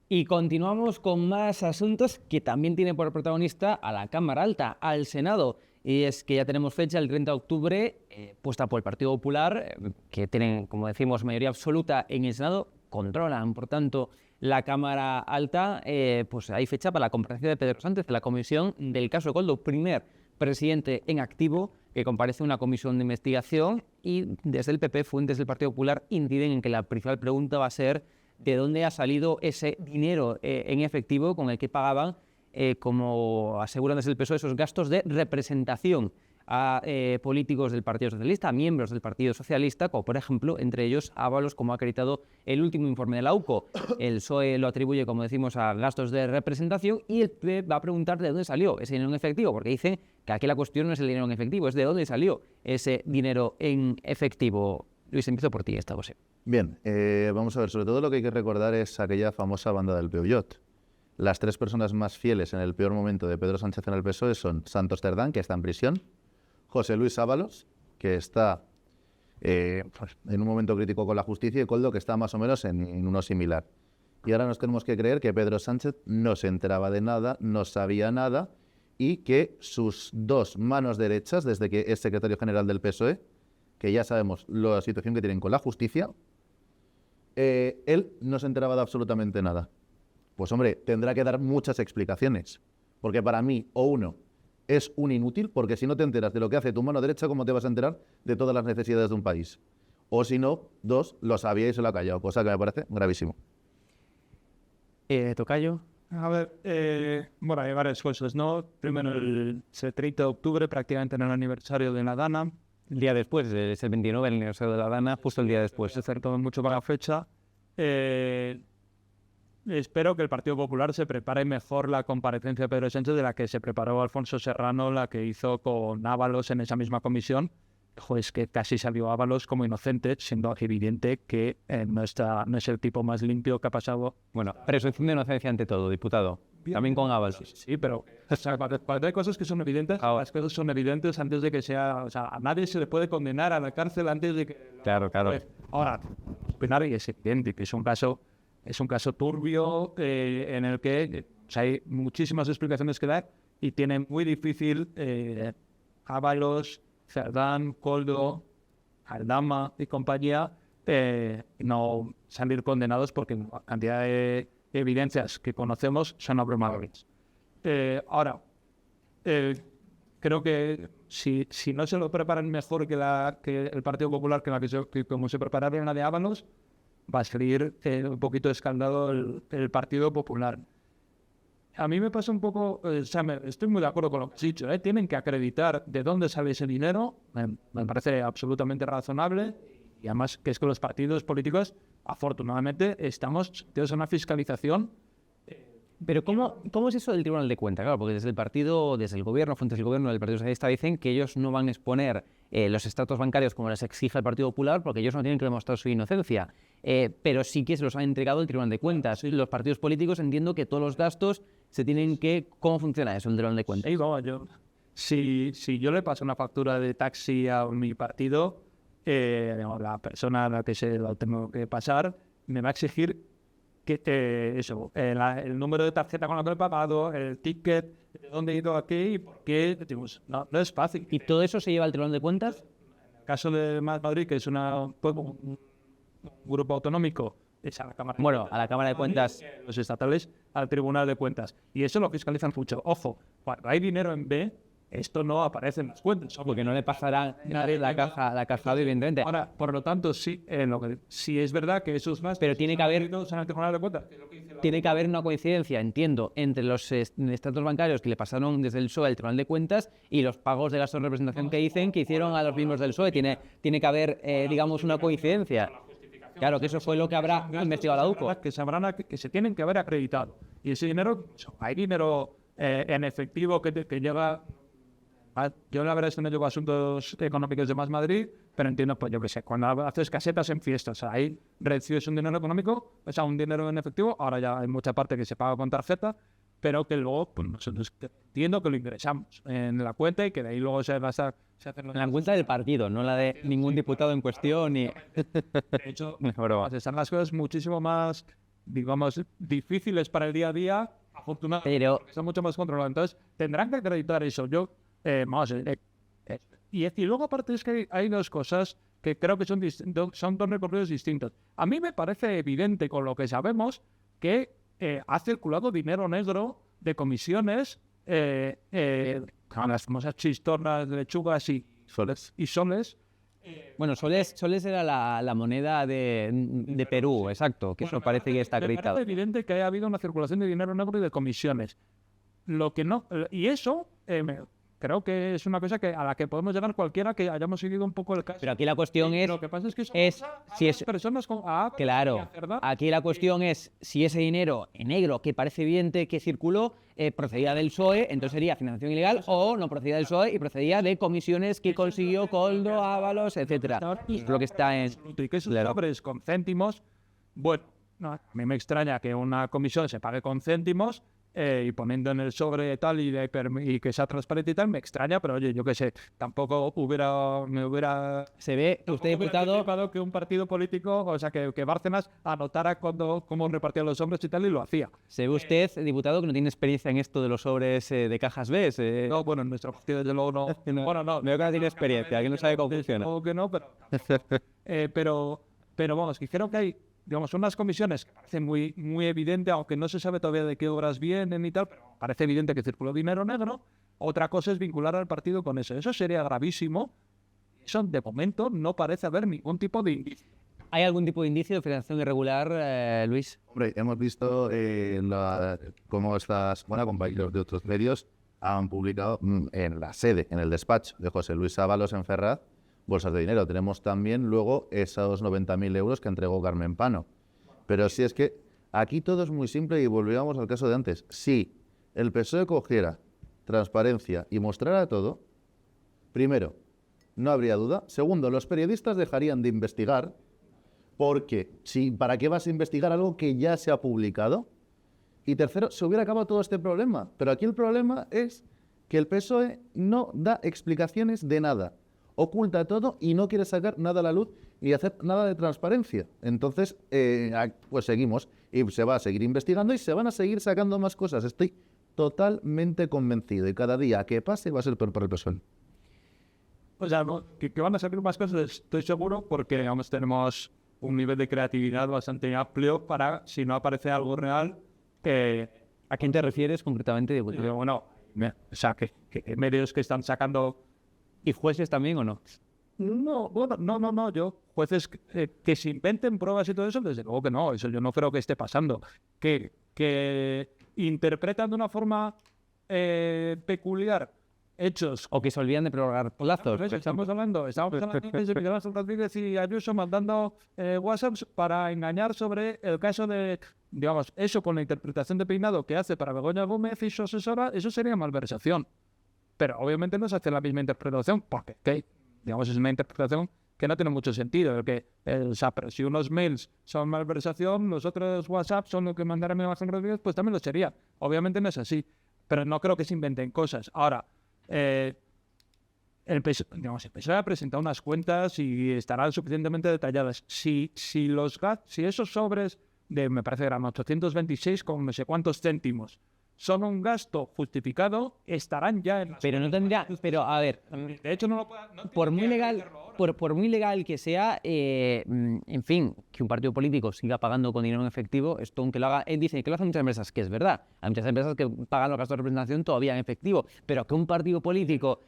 Y continuamos con más asuntos que también tiene por protagonista a la Cámara Alta, al Senado. Y es que ya tenemos fecha, el 30 de octubre, puesta por el Partido Popular, que tienen, como decimos, mayoría absoluta en el Senado, controlan, por tanto, la Cámara Alta. Pues hay fecha para la comparecencia de Pedro Sánchez en la comisión del caso de Koldo, primer presidente en activo que comparece en una comisión de investigación, y desde el PP, fuentes del Partido Popular inciden en que la principal pregunta va a ser de dónde ha salido ese dinero en efectivo con el que pagaban, como aseguran desde el PSOE, esos gastos de representación a políticos del Partido Socialista, a miembros del Partido Socialista, como por ejemplo, entre ellos Ábalos, como ha acreditado el último informe de la UCO. El PSOE lo atribuye, como decimos, a gastos de representación y el PP va a preguntar de dónde salió ese dinero en efectivo, porque dicen que aquí la cuestión no es el dinero en efectivo, es de dónde salió ese dinero en efectivo. Luis, empiezo por ti esta cosa. Bien, vamos a ver, sobre todo lo que hay que recordar es aquella famosa banda del Peugeot. Las 3 personas más fieles en el peor momento de Pedro Sánchez en el PSOE son Santos Cerdán, que está en prisión, José Luis Ábalos, que está en un momento crítico con la justicia, y Koldo, que está más o menos en uno similar. Y ahora nos tenemos que creer que Pedro Sánchez no se enteraba de nada, no sabía nada, y que sus 2 manos derechas, desde que es secretario general del PSOE, que ya sabemos la situación que tienen con la justicia, él no se enteraba de absolutamente nada. Pues hombre, tendrá que dar muchas explicaciones, porque para mí, o uno, es un inútil, porque si no te enteras de lo que hace tu mano derecha, ¿cómo te vas a enterar de todas las necesidades de un país? O si no, 2, lo sabía y se lo ha callado, cosa que me parece gravísimo. Tocayo. A ver, bueno, hay varias cosas, ¿no? Primero, el 30 de octubre, prácticamente en el aniversario de la Dana. El día después, es el 29, el aniversario de la Dana, justo el día después. Se acertó mucho para la fecha. Espero que el Partido Popular se prepare mejor la comparecencia de Pedro Sánchez de la que se preparó Alfonso Serrano, la que hizo con Ábalos en esa misma comisión. Es que casi salió Ábalos como inocente, siendo evidente que no es el tipo más limpio que ha pasado. Bueno, presunción de inocencia ante todo, diputado. También con Ábalos. Sí, pero o sea, cuando hay cosas que son evidentes, las cosas son evidentes antes de que sea... O sea, a nadie se le puede condenar a la cárcel antes de que... Claro. Pues, ahora, opinar y es evidente que es un caso turbio en el que hay muchísimas explicaciones que dar y tiene muy difícil Ábalos, Cerdán, Koldo, Aldama y compañía no salir condenados porque la cantidad de evidencias que conocemos son abrumadoras. Ahora, creo que si no se lo preparan mejor que el Partido Popular, que como se prepararon la de Ábalos, va a salir un poquito escaldado el Partido Popular. A mí me pasa un poco, estoy muy de acuerdo con lo que has dicho, tienen que acreditar de dónde sale ese dinero, me parece absolutamente razonable, y además que es que los partidos políticos, afortunadamente, estamos sometidos a una fiscalización. Pero ¿cómo es eso del Tribunal de Cuentas? Claro, porque desde el gobierno, fuentes del gobierno del Partido Socialista dicen que ellos no van a exponer los extractos bancarios como les exige el Partido Popular porque ellos no tienen que demostrar su inocencia. Pero sí que se los han entregado el Tribunal de Cuentas. Los partidos políticos entiendo que todos los gastos se tienen que... ¿Cómo funciona eso, el Tribunal de Cuentas? Sí, vamos, si yo le paso una factura de taxi a mi partido, la persona a la que se lo tengo que pasar me va a exigir que el número de tarjeta con la que he pagado, el ticket, de dónde he ido aquí y por qué. No es fácil. ¿Y todo eso se lleva al Tribunal de Cuentas? En el caso de Madrid, que es un grupo autonómico, es a la Cámara a la Cámara de Cuentas. Los estatales al Tribunal de Cuentas. Y eso lo fiscalizan mucho. Ojo, cuando hay dinero en B, esto no aparece en las cuentas. Porque no le pasará nadie la caja, evidentemente. Ahora, por lo tanto, sí es verdad que esos más... Pero tiene que haber... en el Tribunal de Cuentas. Tiene que haber una coincidencia, entiendo, entre los extractos bancarios que le pasaron desde el PSOE al Tribunal de Cuentas y los pagos de gastos de representación que dicen que hicieron a los miembros del PSOE. Tiene que haber, digamos, una coincidencia. Claro, que eso fue lo que habrá investigado la UCO. Que se tienen que haber acreditado. Y ese dinero, hay dinero en efectivo que llega... Yo la verdad es que no llevo asuntos económicos de Más Madrid, pero entiendo, pues yo qué sé, cuando haces casetas en fiestas, ahí recibes un dinero económico, o sea, un dinero en efectivo, ahora ya hay mucha parte que se paga con tarjeta, pero que luego, pues nosotros entiendo que lo ingresamos en la cuenta y que de ahí luego se gasta... En la cuenta del partido, no la de ningún diputado en cuestión. De hecho, están las cosas muchísimo más, digamos, difíciles para el día a día, afortunadamente, porque están mucho más controladas. Entonces, tendrán que acreditar eso. Y luego, aparte, es que hay dos cosas que creo que son dos recorridos distintos. A mí me parece evidente, con lo que sabemos, que ha circulado dinero negro de comisiones con las famosas chistorras de lechugas y soles. Bueno, soles era la moneda de Perú, exacto, que eso parece que está acreditado. Me parece evidente que haya habido una circulación de dinero negro y de comisiones. Lo que no... Y eso... creo que es una cosa a la que podemos llegar cualquiera que hayamos seguido un poco el caso. Pero aquí la cuestión es... Lo que pasa es que eso es pasa a si las es- personas con y Claro, a Cerdá. aquí la cuestión es si ese dinero en negro que parece evidente que circuló procedía del PSOE, entonces sería financiación ilegal, o no procedía del PSOE y procedía de comisiones que consiguió Koldo, Ábalos, etcétera. Es lo que está en... Y que esos Claro. sobres con céntimos, bueno, no, a mí me extraña que una comisión se pague con céntimos y poniendo en el sobre tal y que sea transparente y tal, me extraña, pero oye, yo qué sé, tampoco me hubiera... Se ve, usted Tampoco hubiera diputado, anticipado que un partido político, o sea, que Bárcenas anotara cómo repartían los sobres y tal, y lo hacía. se ve usted, diputado, que no tiene experiencia en esto de los sobres de cajas B. No, bueno, en nuestro partido desde luego no. Bueno, no. Veo que no tiene experiencia, que no sabe cómo Desde funciona. luego que no, pero vamos, que creo que hay, digamos, unas comisiones que parece muy evidente, aunque no se sabe todavía de qué obras vienen y tal, pero parece evidente que circuló dinero negro. Otra cosa es vincular al partido con eso. Eso sería gravísimo. Eso, de momento, no parece haber ningún tipo de indicio. ¿Hay algún tipo de indicio de financiación irregular, Luis? Hombre, hemos visto cómo estas compañeros de otros medios han publicado en la sede, en el despacho de José Luis Ábalos en Ferraz, bolsas de dinero. Tenemos también luego esos 90.000 euros que entregó Carmen Pano. Pero si es que aquí todo es muy simple y volvíamos al caso de antes. Si el PSOE cogiera transparencia y mostrara todo, primero, no habría duda. Segundo, los periodistas dejarían de investigar, porque ¿para qué vas a investigar algo que ya se ha publicado? Y tercero, se hubiera acabado todo este problema. Pero aquí el problema es que el PSOE no da explicaciones de nada. Oculta todo y no quiere sacar nada a la luz ni hacer nada de transparencia. Entonces, pues seguimos y se va a seguir investigando y se van a seguir sacando más cosas. Estoy totalmente convencido y cada día que pase va a ser peor para el PSOE. O sea, que van a salir más cosas, estoy seguro, porque digamos, tenemos un nivel de creatividad bastante amplio para, si no aparece algo real, que... ¿A quién te refieres concretamente, diputado? Bueno, o sea, que medios que están sacando... ¿Y jueces también o no? No, bueno, no, yo, jueces que se inventen pruebas y todo eso, desde luego que no, eso yo no creo que esté pasando. Que interpretan de una forma peculiar hechos. ¿O que se olvidan de prorrogar plazos? Pues estamos hablando de Miguel Ángel Rodríguez y Ayuso mandando WhatsApps para engañar sobre el caso de, digamos, eso con la interpretación de peinado que hace para Begoña Gómez y su asesora, eso sería malversación. Pero obviamente no se hace la misma interpretación, porque, digamos, es una interpretación que no tiene mucho sentido. O sea, pero si unos mails son malversación, los otros WhatsApp son lo que mandará Miguel Ángel Rodríguez, pues también lo sería. Obviamente no es así, pero no creo que se inventen cosas. Ahora, el PSOE ha presentado unas cuentas y estarán suficientemente detalladas. Si esos sobres de, me parece que eran 826 con no sé cuántos céntimos, son un gasto justificado, estarán ya en las Pero no tendría... Pero, a ver, De hecho, no lo puede... por muy legal, por muy legal que sea, en fin, que un partido político siga pagando con dinero en efectivo, esto aunque lo haga, él dice que lo hacen muchas empresas, que es verdad. Hay muchas empresas que pagan los gastos de representación todavía en efectivo, pero que un partido político,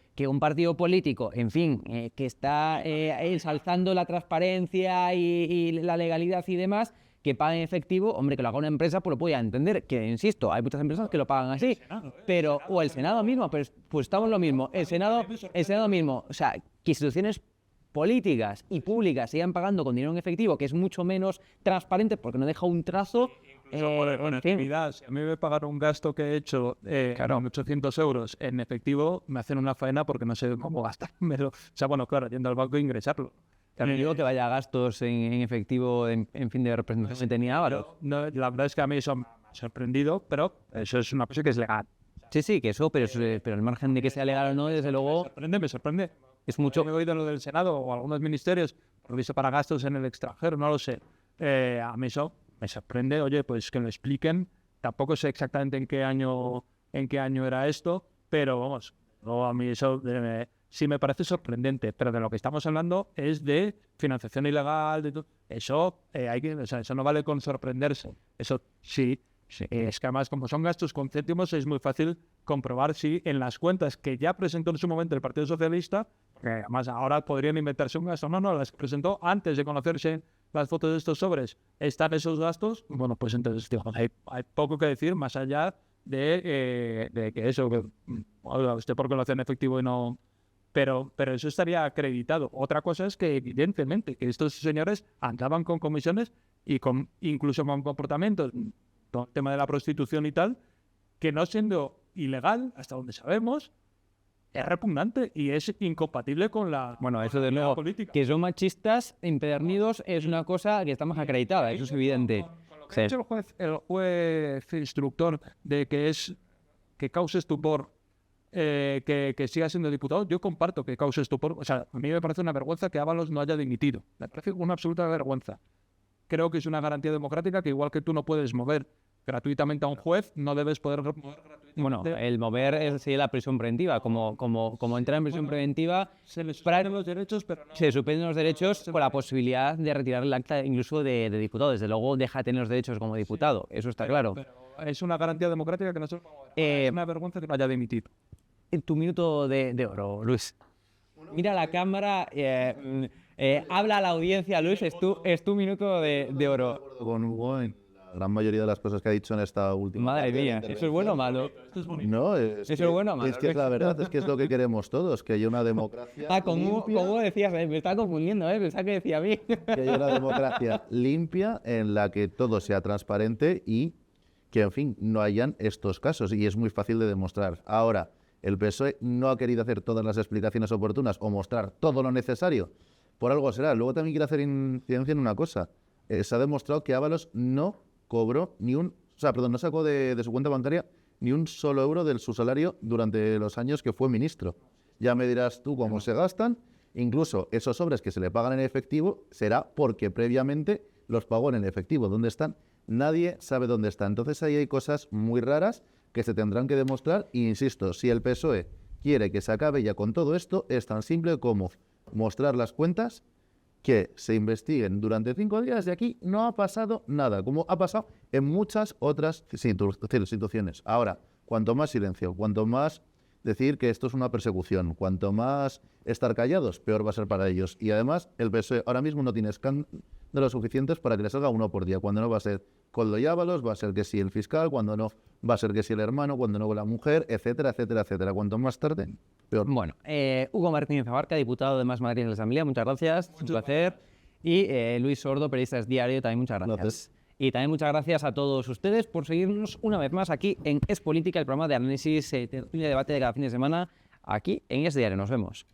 en fin, que está ensalzando la transparencia y la legalidad y demás, que pague en efectivo, hombre, que lo haga una empresa, pues lo podía entender, que insisto, hay muchas empresas que lo pagan así, pero, o el Senado mismo, pues estamos lo mismo, el Senado mismo, o sea, que instituciones políticas y públicas sigan pagando con dinero en efectivo, que es mucho menos transparente porque no deja un trazo. En fin. Si a mí me pagaron un gasto que he hecho, 800 euros en efectivo, me hacen una faena porque no sé cómo gastármelo. O sea, bueno, claro, yendo al banco e ingresarlo. También digo que vaya a gastos en efectivo en fin de representación que tenía Ábalos. No, la verdad es que a mí eso me ha sorprendido, pero eso es una cosa que es legal. Sí, que eso, pero el margen de que sea legal o no, desde luego, Me sorprende. es mucho. Yo he oído lo del Senado o algunos ministerios, por visto para gastos en el extranjero, no lo sé. A mí eso me sorprende, oye, pues que lo expliquen. Tampoco sé exactamente en qué año era esto, pero vamos, no, a mí eso sí me parece sorprendente. Pero de lo que estamos hablando es de financiación ilegal, eso eso no vale con sorprenderse. Eso sí. Es que además, como son gastos con céntimos, es muy fácil comprobar si en las cuentas que ya presentó en su momento el Partido Socialista, que además ahora podrían inventarse un gasto, no, las que presentó antes de conocerse las fotos de estos sobres, están esos gastos, bueno, pues entonces, digamos, hay poco que decir más allá de que eso, que, usted porque lo hace en efectivo y no... Pero eso estaría acreditado. Otra cosa es que, evidentemente, que estos señores andaban con comisiones y incluso con comportamientos, todo el tema de la prostitución y tal, que no siendo ilegal, hasta donde sabemos, es repugnante y es incompatible con la, Bueno, eso con la de vida nuevo, política. que son machistas empedernidos es una cosa que está más acreditada, eso es evidente. Con lo que Sí. ha dicho el juez instructor de que cause estupor que siga siendo diputado, yo comparto que cause estupor. O sea, a mí me parece una vergüenza que Ábalos no haya dimitido. Me parece una absoluta vergüenza. Creo que es una garantía democrática que igual que tú no puedes mover gratuitamente a un juez, no debes poder mover gratuitamente. Bueno, el mover sería la prisión preventiva. Como entrar en prisión preventiva, Se les suspenden los derechos, pero no... se suspenden los derechos con la posibilidad de retirar el acta incluso de diputado. Desde luego deja de tener los derechos como diputado, eso está claro. Pero es una garantía democrática que no se puede mover. Es una vergüenza que no haya dimitido. En tu minuto de oro, Luis. Mira la cámara, habla a la audiencia, Luis, es tu minuto de oro. acuerdo con Hugo en la gran mayoría de las cosas que ha dicho en esta última Madre parte de la mía, ¿eso es bueno o malo? No, ¿Eso es bueno o malo? es que es la verdad, es que es lo que queremos todos, que haya una democracia Ah, como limpia, decías, me está confundiendo, pensaba que decía a mí. que haya una democracia limpia en la que todo sea transparente y que, en fin, no hayan estos casos. Y es muy fácil de demostrar. Ahora, el PSOE no ha querido hacer todas las explicaciones oportunas o mostrar todo lo necesario. Por algo será. Luego también quiero hacer incidencia en una cosa. Se ha demostrado que Ábalos no cobró no sacó de su cuenta bancaria ni un solo euro de su salario durante los años que fue ministro. Ya me dirás tú cómo se gastan. Incluso esos sobres que se le pagan en efectivo será porque previamente los pagó en efectivo. ¿Dónde están? Nadie sabe dónde están. Entonces ahí hay cosas muy raras que se tendrán que demostrar. E insisto, si el PSOE quiere que se acabe ya con todo esto, es tan simple como mostrar las cuentas, que se investiguen durante 5 días y aquí no ha pasado nada, como ha pasado en muchas otras instituciones. Ahora, cuanto más silencio, cuanto más decir que esto es una persecución, cuanto más estar callados, peor va a ser para ellos. Y además, el PSOE ahora mismo no tiene escándalos suficientes para que les salga uno por día. Cuando no va a ser Koldo y Ábalos, va a ser que sí el fiscal, cuando no va a ser que sí el hermano, cuando no la mujer, etcétera, etcétera, etcétera. Cuanto más tarde, peor. Bueno, Hugo Martínez Abarca, diputado de Más Madrid en la Asamblea, muchas gracias, un placer. Y Luis Sordo, periodista de Diario, también muchas gracias. Gracias. Y también muchas gracias a todos ustedes por seguirnos una vez más aquí en Es Política, el programa de análisis, tertulia y debate de cada fin de semana, aquí en Es Diario. Nos vemos.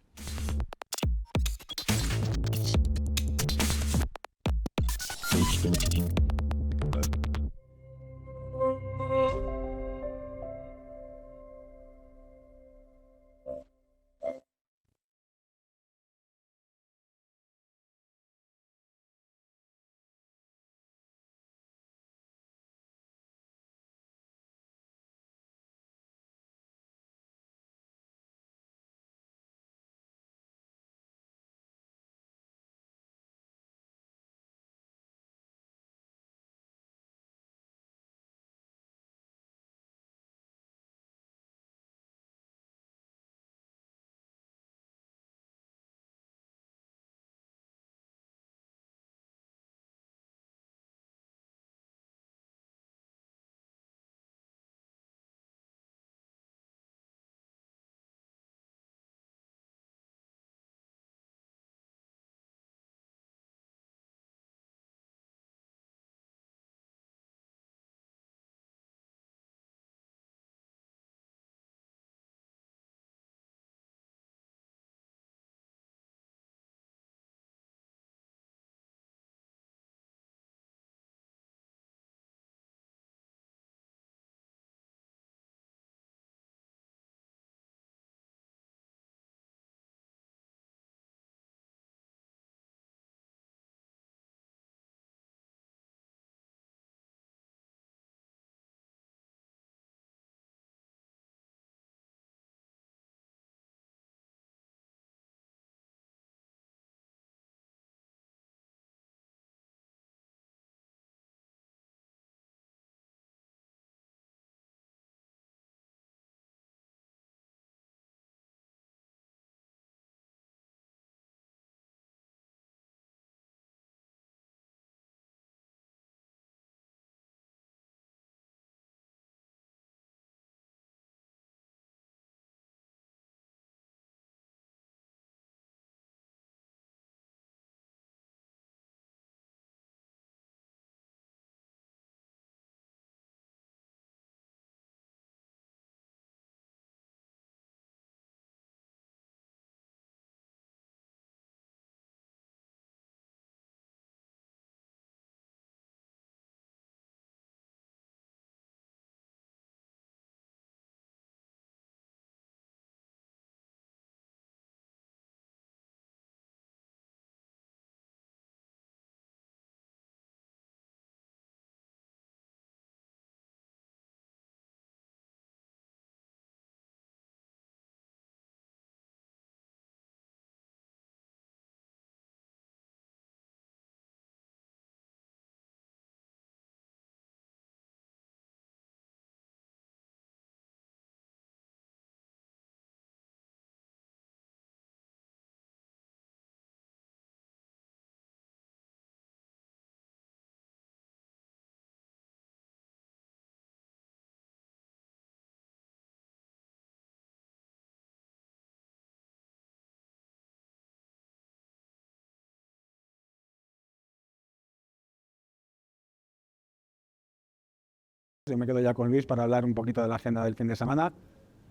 Yo me quedo ya con Luis para hablar un poquito de la agenda del fin de semana.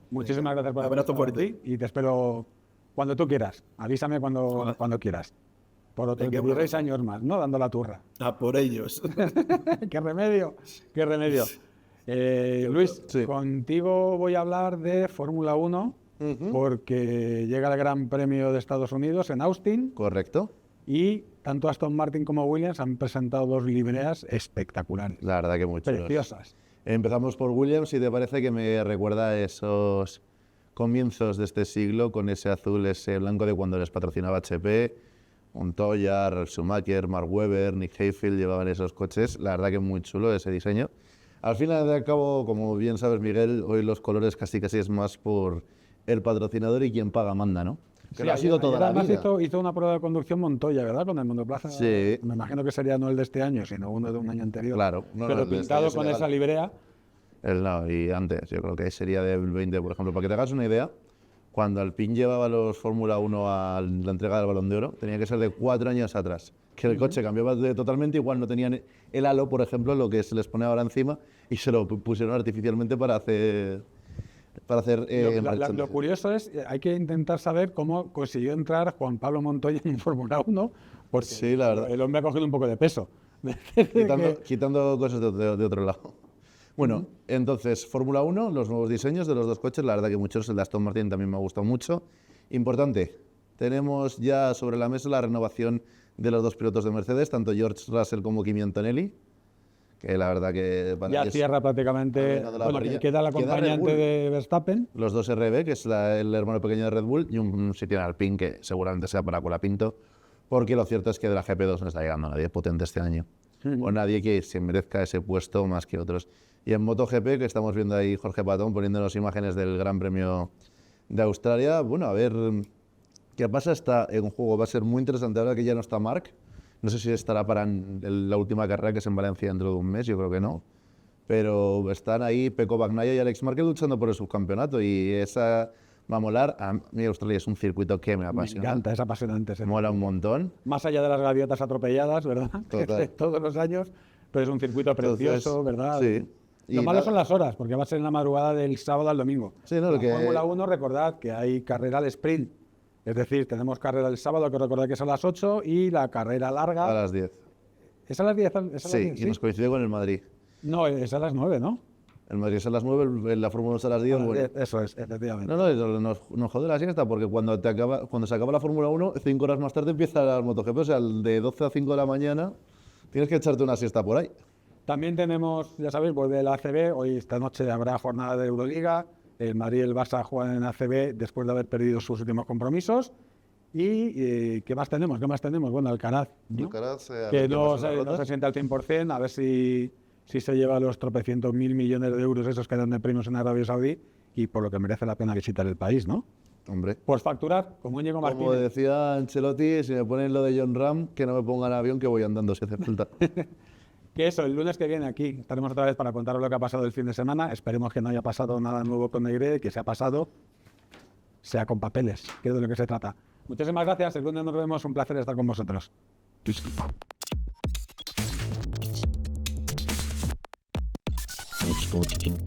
Muchísimas gracias por Abrazo por fuerte. ti y te espero cuando tú quieras. Avísame cuando quieras. Por otros 16 años más, ¿no? Dando la turra. A por ellos. ¡Qué remedio! ¡Qué remedio! Luis, Sí. contigo voy a hablar de Fórmula 1 porque llega el Gran Premio de Estados Unidos en Austin Correcto. y tanto Aston Martin como Williams han presentado 2 libreas espectaculares, La verdad que muy chulos. preciosas. Empezamos por Williams, si te parece, que me recuerda a esos comienzos de este siglo con ese azul, ese blanco de cuando les patrocinaba HP, Montoya, Ralf Schumacher, Mark Webber, Nick Heidfeld llevaban esos coches. La verdad que muy chulo ese diseño. Al final de cabo, como bien sabes, Miguel, hoy los colores casi es más por el patrocinador y quien paga manda, ¿no? Que lo ha sido toda la además vida. hizo una prueba de conducción Montoya, ¿verdad? Con el monoplaza. Sí. Me imagino que sería no el de este año, sino uno de un año anterior. Claro. No, Pero el de este pintado año con es esa legal. librea. No, y antes, yo creo que sería del 20, por ejemplo. Para que te hagas una idea, cuando Alpine llevaba los Fórmula 1 a la entrega del Balón de Oro, tenía que ser de 4 años atrás. Que el coche cambiaba totalmente, igual no tenían el halo, por ejemplo, lo que se les pone ahora encima, y se lo pusieron artificialmente para hacer... Lo curioso es, hay que intentar saber cómo consiguió entrar Juan Pablo Montoya en Fórmula 1, porque Sí, la verdad. el hombre ha cogido un poco de peso. Quitando cosas de otro lado. Bueno, entonces, Fórmula 1, los nuevos diseños de los dos coches, la verdad que muchos, el de Aston Martin también me ha gustado mucho. Importante, tenemos ya sobre la mesa la renovación de los 2 pilotos de Mercedes, tanto George Russell como Kimi Antonelli, que la verdad que... para Ya mí es- cierra prácticamente, dominando la bueno, parrilla. queda el Queda Red acompañante Bull. de Verstappen. Los 2 RB, que es el hermano pequeño de Red Bull, y un sitio en Alpine, que seguramente sea para Colapinto, porque lo cierto es que de la GP2 no está llegando nadie potente este año. O nadie que se merezca ese puesto más que otros. Y en MotoGP, que estamos viendo ahí Jorge Patón poniéndonos imágenes del Gran Premio de Australia, bueno, a ver qué pasa. Está en juego, va a ser muy interesante ahora que ya no está Marc. No sé si estará para la última carrera, que es en Valencia dentro de un mes, yo creo que no. Pero están ahí Pecco Bagnaia y Alex Márquez luchando por el subcampeonato, y esa va a molar. A mí Australia es un circuito que me Me apasiona. encanta, es apasionante. ese Mola un montón. Más allá de las gaviotas atropelladas, ¿verdad? Total. Todos los años, pero es un circuito precioso, Entonces, ¿verdad? sí. Lo Y malo nada. son las horas, porque va a ser en la madrugada del sábado al domingo. Sí, no, lo La que- Fórmula 1, recordad que hay carrera de sprint. Es decir, tenemos carrera el sábado, que recordad que es a las 8, y la carrera larga... A las 10. ¿Es a las 10? ¿Es a las Sí, 10? y nos coincide con el Madrid. No, es a las 9, ¿no? El Madrid es a las 9, la Fórmula 1 es a las 10. A las Bueno. 10, eso es, efectivamente. No, nos jode la siesta, porque cuando se acaba la Fórmula 1, 5 horas más tarde empieza la MotoGP, o sea, de 12 a 5 de la mañana tienes que echarte una siesta por ahí. También tenemos, ya sabéis, vuelve la ACB. Hoy, esta noche, habrá jornada de Euroliga. El Madrid y el Barça juegan en ACB después de haber perdido sus últimos compromisos. ¿Y qué más tenemos? Bueno, Alcaraz, ¿no? Alcaraz, Que no pasa en la se ronda. siente al 100%, a ver si se lleva los tropecientos mil millones de euros esos que dan de premios en Arabia Saudí, y por lo que merece la pena visitar el país, ¿no? Hombre. Por facturar, como Íñigo Como Martínez. decía Ancelotti, si me ponen lo de John Ram, que no me pongan avión, que voy andando si hace falta. Que eso, el lunes que viene aquí estaremos otra vez para contaros lo que ha pasado el fin de semana. Esperemos que no haya pasado nada nuevo con Negre, que se ha pasado, sea con papeles, que es de lo que se trata. Muchísimas gracias, el lunes nos vemos, un placer estar con vosotros. Sporting.